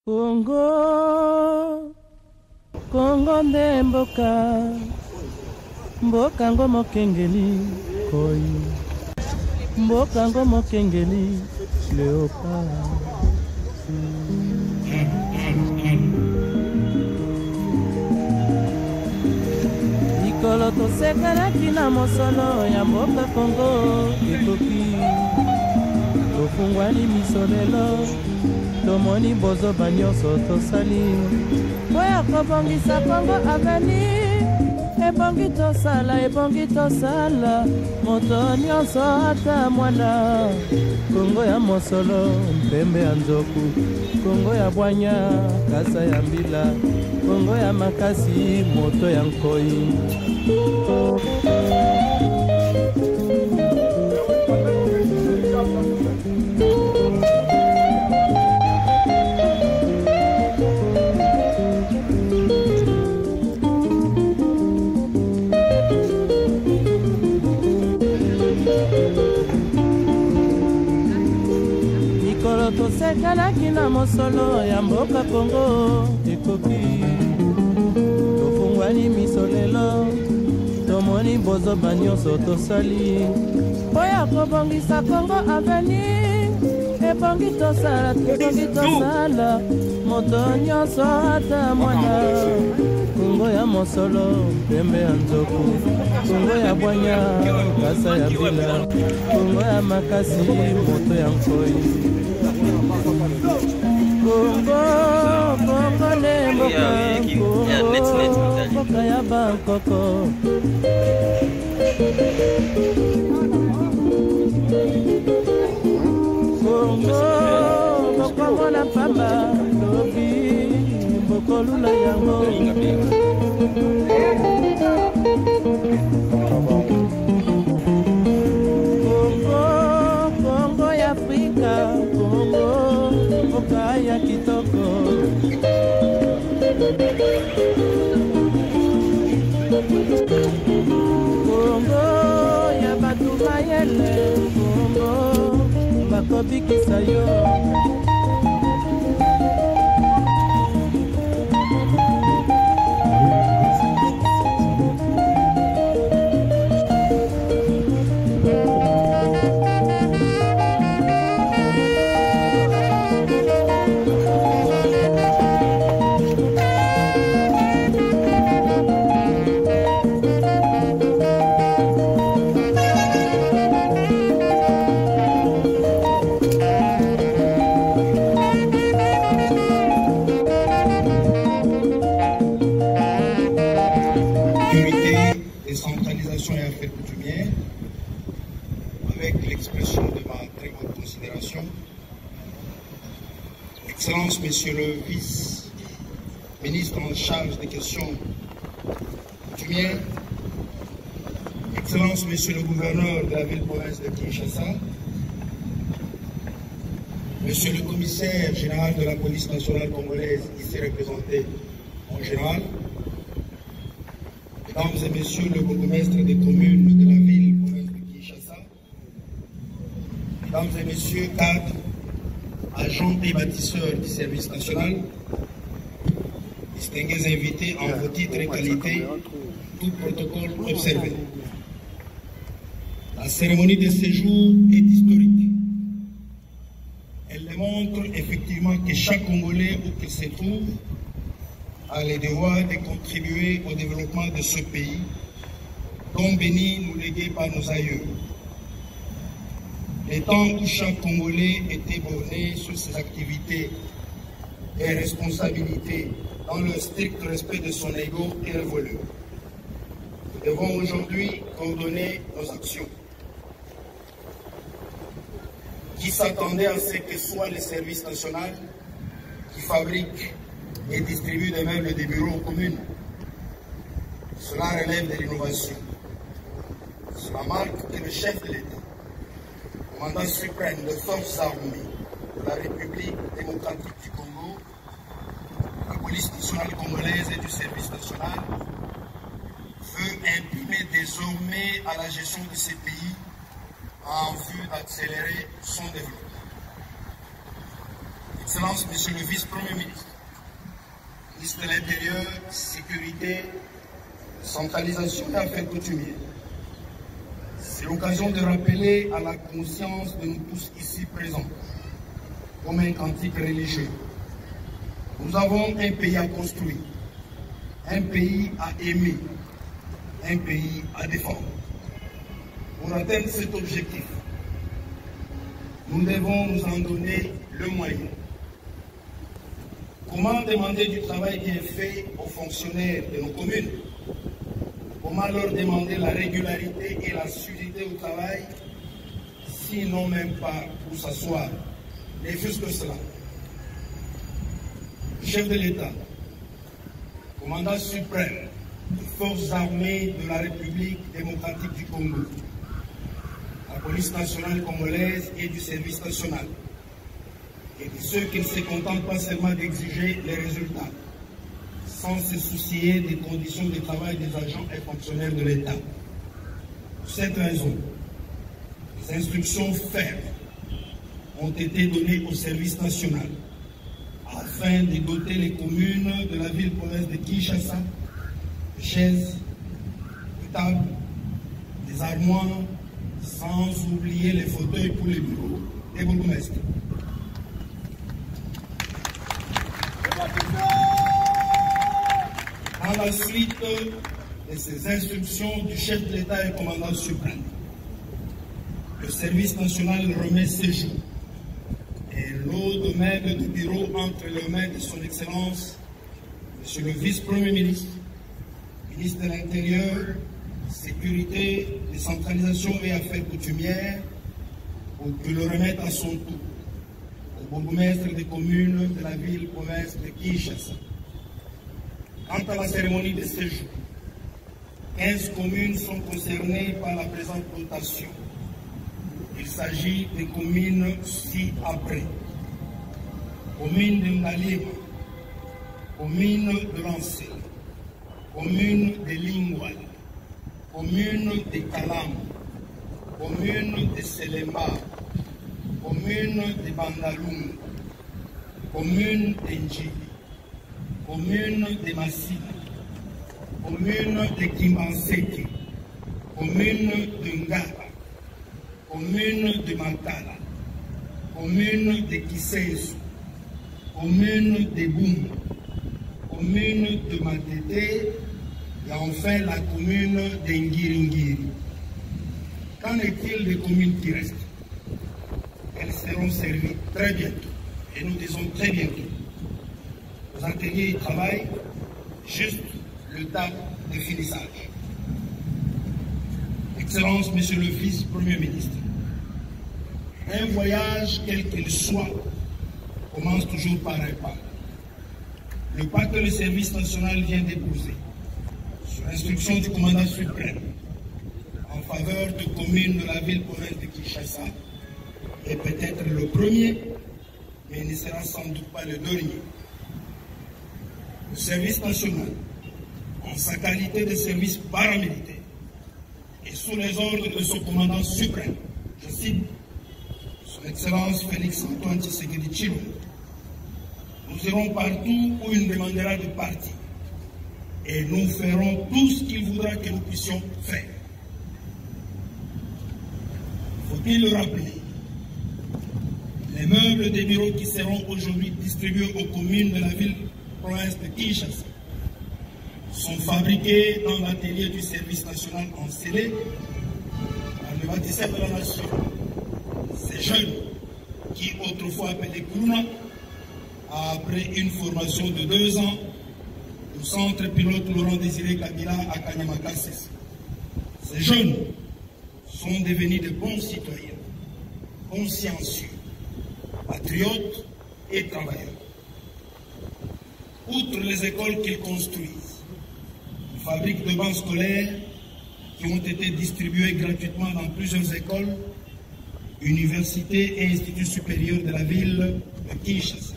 Congo, Congo nde mboka, mboka ngo mokengeli koi, mboka ngo mokengeli léopard. Likolo tosekanaki na mosolo ya mboka Congo ekoki, tofungwani miso lelo, tomoni bozoba nyonso tosali mpo ya kobongisa Congo avenir. Ebongi tosala moto nyonso ata mwana. Congo ya mosolo mpembe ya nzoku, Congo ya bwanya kasa ya mbila, Congo ya makasi moto ya nkoi. Tosekanaki na mosolo ya mboka Congo ekoki, tofungwani miso lelo, tomoni bozoba nyonso tosali mpo ya kobongisa Congo avenir. Ebongi tosala moto nyonso ata mwana. Congo ya mosolo mpembe ya nzoku, Congo ya bwanya kasa ya mbila, Congo ya makasi moto ya nkoi. Congo, Congo ne mboka, Congo, mboka ya Bangkoko. Congo, mboka mona pamba, lobi, mboko lula yango. Congo, Congo ya Afrika, Congo, mboka ya kitoko. Congo ya batu mayele, Congo bakobikisa yo. Excellences, Monsieur le vice-ministre en charge des questions coutumières, Excellences, Monsieur le gouverneur de la ville-province de Kinshasa, Monsieur le commissaire général de la police nationale congolaise, ici représenté en général, Mesdames et Messieurs le bourgmestre des communes de la ville-province de Kinshasa, Mesdames et Messieurs cadres, agents et bâtisseurs du service national, distingués invités en vos titres et qualités, tout protocole observé. La cérémonie de séjour est historique. Elle démontre effectivement que chaque Congolais, où qu'il se trouve, a le devoir de contribuer au développement de ce pays, dont béni nous légué par nos aïeux. Les temps où chaque Congolais était borné sur ses activités et responsabilités dans le strict respect de son ego est révolu. Nous devons aujourd'hui coordonner nos actions. Qui s'attendait à ce que soit le service national qui fabrique et distribue des meubles de bureaux aux communes? Cela relève de l'innovation. Cela marque que le chef de l'État, commandant suprême des forces armées de la République démocratique du Congo, la police nationale congolaise et du service national, veut imprimer désormais à la gestion de ces pays en vue d'accélérer son développement. Excellence, Monsieur le Vice-Premier ministre, ministre de l'Intérieur, Sécurité, Centralisation et Affaires coutumières, c'est l'occasion de rappeler à la conscience de nous tous ici présents, comme un cantique religieux. Nous avons un pays à construire, un pays à aimer, un pays à défendre. Pour atteindre cet objectif, nous devons nous en donner le moyen. Comment demander du travail bien fait aux fonctionnaires de nos communes? Comment leur demander la régularité et la suividité au travail s'ils n'ont même pas où s'asseoir? Et plus que cela, chef de l'État, commandant suprême des forces armées de la République démocratique du Congo, la police nationale congolaise et du service national, et de ceux qui ne se contentent pas seulement d'exiger les résultats, sans se soucier des conditions de travail des agents et fonctionnaires de l'État. Pour cette raison, les instructions fermes ont été données au service national afin de doter les communes de la ville-province de Kinshasa de chaises, de tables, des armoires, sans oublier les fauteuils pour les bureaux des bourgmestres. À la suite de ces instructions du chef de l'État et commandant suprême, le service national remet ses jours et l'eau de même du bureau entre les mains de son Excellence, Monsieur le Vice-Premier ministre, ministre de l'Intérieur, Sécurité, Décentralisation et Affaires coutumières, pour qu'il le remette à son tour au bourgmestre des communes de la ville-province de Kinshasa. Quant à la cérémonie de séjour, 15 communes sont concernées par la présente dotation. Il s'agit des communes ci-après. Commune de Ngalima, commune de Lancé, commune de Lingoual, commune de Kalam, commune de Selema, commune de Bandaloum, commune de Ndjili, commune de Massina, commune de Kimbanseke, commune de Ngaba, commune de Makala, commune de Kisesu, commune de Boum, commune de Matete et enfin la commune de Ngiringiri. Qu'en est-il des communes qui restent? Elles seront servies très bientôt, et nous disons très bientôt. Aux ateliers de travail, juste le temps de finissage. Excellence, Monsieur le Vice-Premier ministre, un voyage quel qu'il soit commence toujours par un pas. Le pas que le service national vient d'épouser, sur instruction du commandant suprême, en faveur de communes de la ville-province de Kinshasa, est peut-être le premier, mais ne sera sans doute pas le dernier. Le service national, en sa qualité de service paramilitaire, et sous les ordres de son commandant suprême, je cite, Son Excellence Félix Antoine Tshisekedi Tshilombo, nous irons partout où il demandera de partir, et nous ferons tout ce qu'il voudra que nous puissions faire. Faut-il le rappeler? Les meubles des bureaux qui seront aujourd'hui distribués aux communes de la ville-province de Kinshasa sont fabriqués dans l'atelier du service national en scellé par le bâtisseur de la nation. Ces jeunes, qui autrefois appelés Kourouna, après une formation de 2 ans au centre pilote Laurent Désiré Kabila à Kanyamakasses. Ces jeunes sont devenus de bons citoyens, consciencieux, patriotes et travailleurs. Outre les écoles qu'ils construisent, ils fabriquent de bancs scolaires qui ont été distribués gratuitement dans plusieurs écoles, universités et instituts supérieurs de la ville de Kinshasa.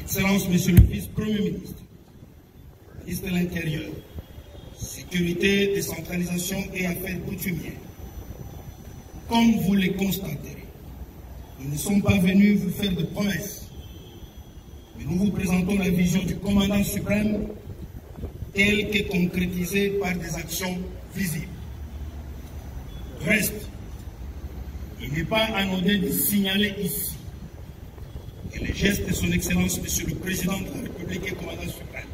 Excellence, Monsieur le Vice-Premier ministre, ministre de l'Intérieur, Sécurité, Décentralisation et Affaires coutumières, comme vous le constaterez, Nous ne sommes pas venus vous faire de promesses, mais nous vous présentons la vision du commandant suprême telle que concrétisée par des actions visibles. Reste, il n'est pas anodin de signaler ici que les gestes de son Excellence, Monsieur le Président de la République et commandant suprême,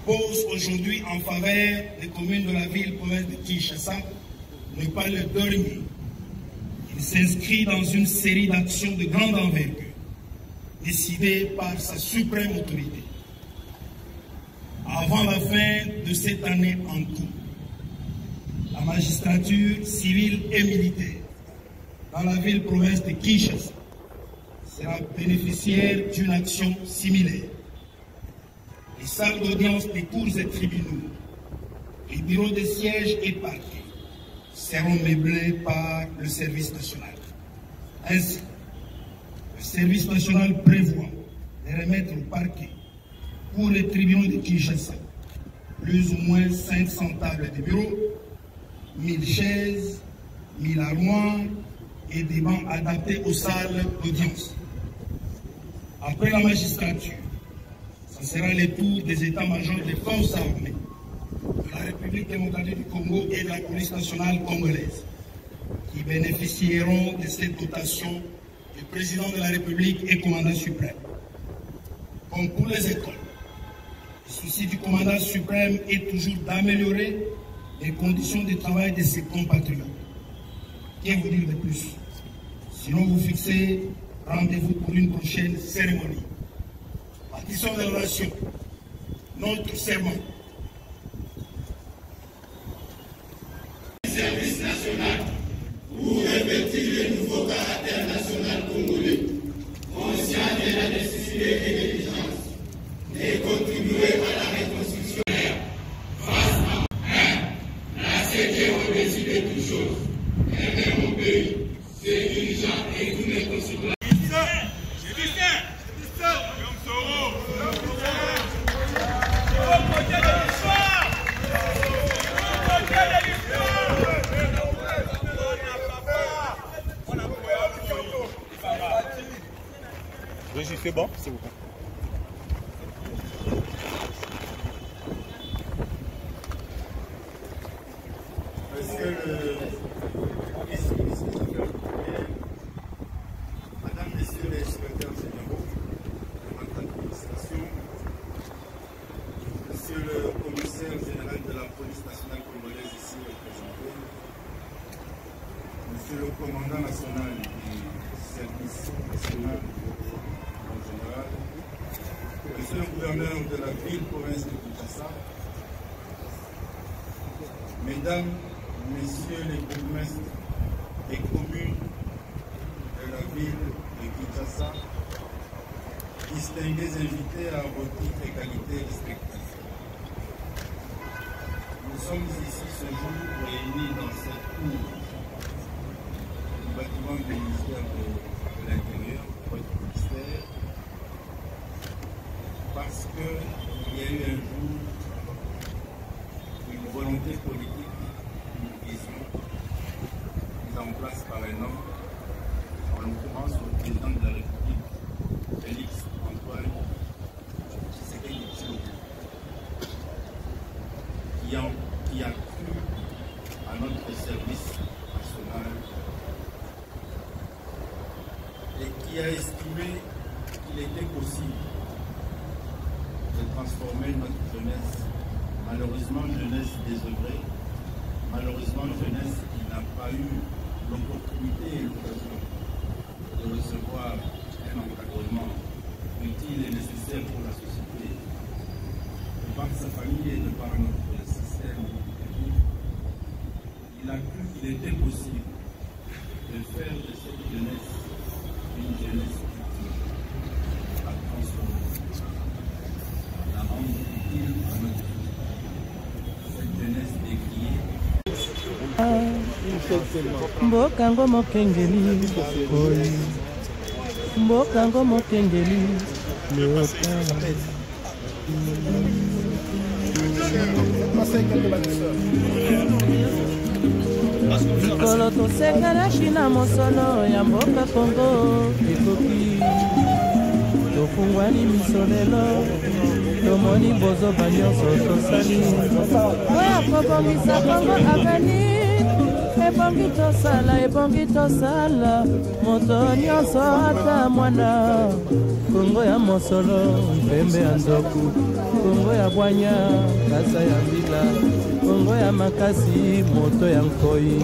posent aujourd'hui en faveur des communes de la ville-province de Kinshasa n'est pas le dernier. Il s'inscrit dans une série d'actions de grande envergure, décidées par sa suprême autorité. Avant la fin de cette année en cours, la magistrature civile et militaire dans la ville-province de Kinshasa sera bénéficiaire d'une action similaire. Les salles d'audience des cours et tribunaux, les bureaux de siège et parquets seront meublés par le service national. Ainsi, le service national prévoit de remettre au parquet pour les tribunaux de Kinshasa plus ou moins 500 tables de bureau, 1000 chaises, 1000 armoires et des bancs adaptés aux salles d'audience. Après la magistrature, ce sera le tour des états-majors des forces armées de la République démocratique du Congo et de la police nationale congolaise qui bénéficieront de cette dotation du président de la République et commandant suprême. Comme pour les écoles, le souci du commandant suprême est toujours d'améliorer les conditions de travail de ses compatriotes. Que vous dire de plus? Sinon vous fixez rendez-vous pour une prochaine cérémonie. Bâtissons de la nation, notre serment. Service national pour revêtir le nouveau caractère national congolais, conscient de la nécessité et de l'urgence, de contribuer à la reconstruction face à la sécurité au-dessus de toutes choses, aimer mon pays, ses dirigeants et tous mes concitoyens. C'est bon, c'est bon. Monsieur le vice-ministre, Madame, Messieurs les secrétaires généraux de votre administration, Monsieur le commissaire général de la police nationale congolaise ici représenté, Monsieur le commandant national du service national en général, Monsieur le gouverneur de la ville-province de Kinshasa, Mesdames, Messieurs les bourgmestres des communes de la ville de Kinshasa, distingués invités à vos titres et qualités respectifs. Nous sommes ici ce jour réunis dans cette cour du bâtiment du ministère de l'Intérieur, votre ministère, parce qu'il y a eu un jour une volonté politique, une vision mise en place par un homme, en l'occurrence le président de la République, Félix Antoine Tshisekedi Tshilombo, qui a cru à notre service national et qui a estimé qu'il était possible de transformer notre jeunesse, malheureusement jeunesse désœuvrée, malheureusement jeunesse qui n'a pas eu l'opportunité et l'occasion de recevoir un encadrement utile et nécessaire pour la société. De par sa famille et de par notre système éducatif, il a cru qu'il était possible de faire de cette jeunesse une jeunesse utile, à transformer, la rendre utile à notre société. Cette jeunesse décriée. Mbokango mokengeli oyi Mbokango mokengeli Mboka mikolo tosekanaki na mosolo ya mboka Kongo ekoki tofungwani miso lelo tomoni bozoba nyonso tosali oya kobongisa Kongo aveni ebongi tosala moto nyonso ata mwana Kongo ya mosolo mpembe ya nzoku Kongo ya bwanya kasa ya mbila Kongo ya makasi moto ya nkoi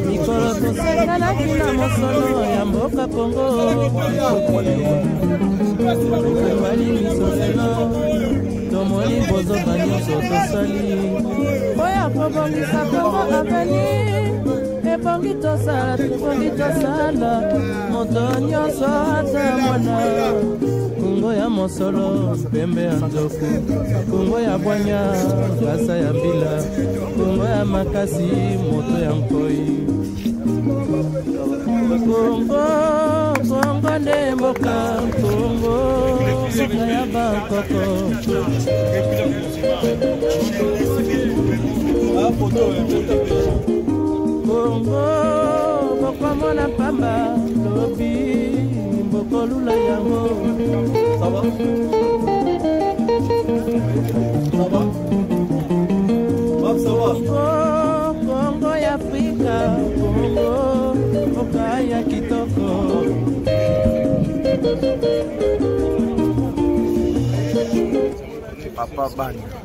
mikolo tosekanaki na mosolo ya mboka Kongo tofungwani miso lelo tomoni bozoba nyonso tosali oya kobongisa Kongo aveni ebongi tosala moto nyonso ata mwana Kongo ya mosolo mpembe ya nzoku Kongo ya bwanya kasa ya mbila Kongo ya makasi moto ya nkoi Kongo nde mboka Kongo mboka ya bakoko Kongo bokomona pamba lobi bokolula yango Kongo ya Afrika Kongo mboka ya kitoko Papa Banya